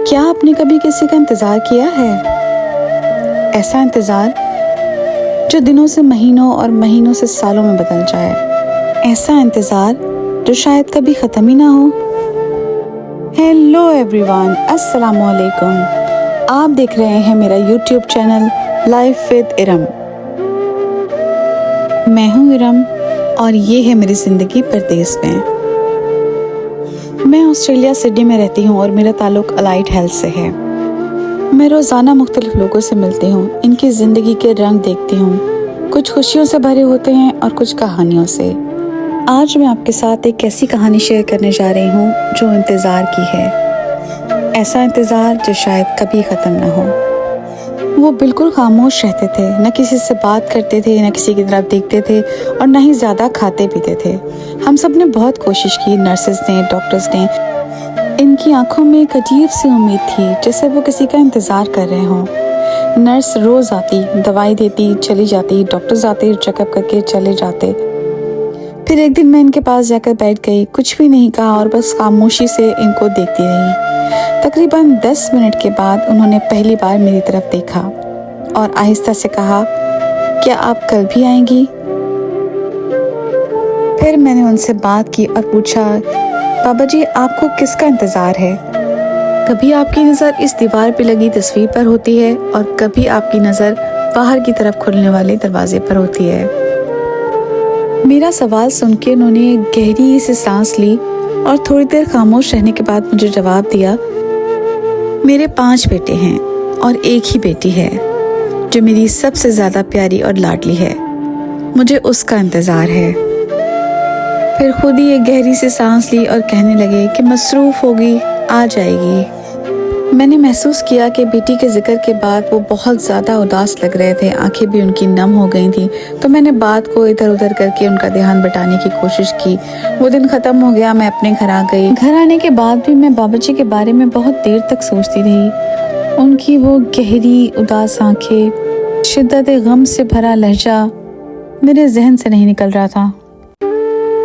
क्या आपने कभी किसी का इंतज़ार किया है? ऐसा इंतज़ार जो दिनों से महीनों और महीनों से सालों में बदल जाए। ऐसा इंतज़ार जो शायद कभी ख़त्म ही ना हो। हेलो एवरीवन, अस्सलाम वालेकुम। आप देख रहे हैं मेरा YouTube channel life with Iram. मैं हूँ इरम और ये है मेरी ज़िंदगी परदेस में। मैं ऑस्ट्रेलिया सिडनी में रहती हूँ और मेरा ताल्लुक़ अलाइड हेल्थ से है। मैं रोज़ाना मुख्तलिफ लोगों से मिलती हूँ, इनकी ज़िंदगी के रंग देखती हूँ। कुछ खुशियों से भरे होते हैं और कुछ कहानियों से। आज मैं आपके साथ एक ऐसी कहानी शेयर करने जा रही हूँ जो इंतज़ार की है। ऐसा इंतज़ार जो शायद कभी ख़त्म ना हो। वो बिल्कुल खामोश रहते थे, न किसी से बात करते थे, न किसी की तरफ देखते थे और न ही ज़्यादा खाते पीते थे। हम सब ने बहुत कोशिश की, नर्सेज ने, डॉक्टर्स ने। इनकी आंखों में एक अजीब सी उम्मीद थी, जैसे वो किसी का इंतज़ार कर रहे हों। नर्स रोज़ आती, दवाई देती, चली जाती, डॉक्टर्स आते, चेकअप करके चले जाते। फिर एक दिन मैं इनके पास जाकर बैठ गई, कुछ भी नहीं कहा और बस खामोशी से इनको देखती रही। तकरीबन 10 मिनट के बाद उन्होंने पहली बार मेरी तरफ देखा और आहिस्ता से कहा, क्या आप कल भी आएंगी? फिर मैंने उनसे बात की और पूछा, बाबा जी आपको किसका इंतज़ार है? कभी आपकी नज़र इस दीवार पे लगी तस्वीर पर होती है और कभी आपकी नज़र बाहर की तरफ खुलने वाले दरवाजे पर होती है। मेरा सवाल सुन के उन्होंने गहरी सी सांस ली और थोड़ी देर खामोश रहने के बाद मुझे जवाब दिया, मेरे 5 बेटे हैं और एक ही बेटी है जो मेरी सबसे ज़्यादा प्यारी और लाडली है। मुझे उसका इंतज़ार है। फिर खुद ही एक गहरी सी सांस ली और कहने लगे कि मसरूफ़ होगी, आ जाएगी। मैंने महसूस किया कि बेटी के जिक्र के बाद वो बहुत ज़्यादा उदास लग रहे थे, आंखें भी उनकी नम हो गई थी। तो मैंने बात को इधर उधर करके उनका ध्यान बटाने की कोशिश की। वो दिन ख़त्म हो गया, मैं अपने घर आ गई। घर आने के बाद भी मैं बाबा जी के बारे में बहुत देर तक सोचती रही। उनकी वो गहरी उदास आंखें, शिद्दत गम से भरा लहजा मेरे जहन से नहीं निकल रहा था।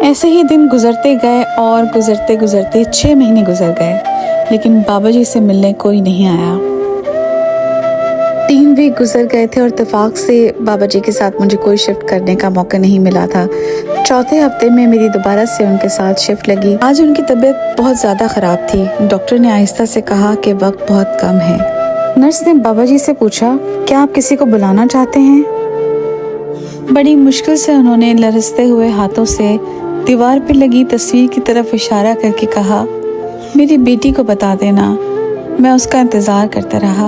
ऐसे ही दिन गुजरते गए और गुजरते गुजरते 6 महीने गुजर गए, लेकिन बाबा जी से मिलने कोई नहीं आया। 3 वीक गुजर गए थे और इत्तेफाक से बाबा जी के साथ मुझे कोई शिफ्ट करने का मौका नहीं मिला था। चौथे हफ्ते में मेरी दोबारा से उनके साथ शिफ्ट लगी। आज उनकी तबीयत बहुत ज़्यादा ख़राब थी। डॉक्टर ने आहिस्ता से कहा कि वक्त बहुत कम है। नर्स ने बाबा जी से पूछा, क्या आप किसी को बुलाना चाहते हैं? बड़ी मुश्किल से उन्होंने लरजते हुए हाथों से दीवार पर लगी तस्वीर की तरफ इशारा करके कहा, मेरी बेटी को बता देना। मैं उसका इंतज़ार करता रहा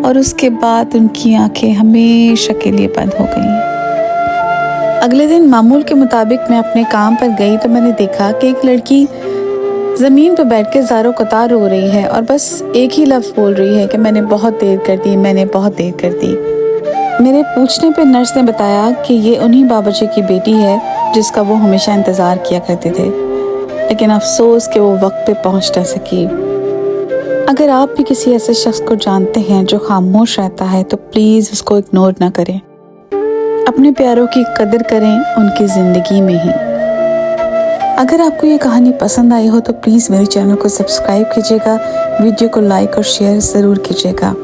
और उसके बाद उनकी आंखें हमेशा के लिए बंद हो गईं। अगले दिन मामूल के मुताबिक मैं अपने काम पर गई तो मैंने देखा कि एक लड़की ज़मीन पर बैठ के ज़ारो कतार रो रही है और बस एक ही लफ्ज़ बोल रही है कि मैंने बहुत देर कर दी, मैंने बहुत देर कर दी। मेरे पूछने पर नर्स ने बताया कि ये उन्हीं बाबा जी की बेटी है जिसका वो हमेशा इंतज़ार किया करते थे, लेकिन अफसोस कि वो वक्त पे पहुंच ना सकी। अगर आप भी किसी ऐसे शख्स को जानते हैं जो खामोश रहता है तो प्लीज़ उसको इग्नोर ना करें। अपने प्यारों की कदर करें उनकी ज़िंदगी में ही। अगर आपको ये कहानी पसंद आई हो तो प्लीज़ मेरे चैनल को सब्सक्राइब कीजिएगा, वीडियो को लाइक और शेयर ज़रूर कीजिएगा।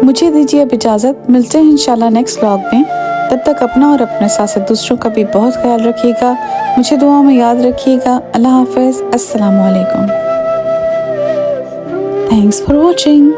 मुझे दीजिए अब इजाज़त, मिलते हैं इंशाल्लाह नेक्स्ट व्लॉग में। तब तक अपना और अपने साथ साथ दूसरों का भी बहुत ख्याल रखिएगा। मुझे दुआ में याद रखिएगा। अल्लाह हाफ़िज़, अस्सलाम वालेकुम। Thanks for watching.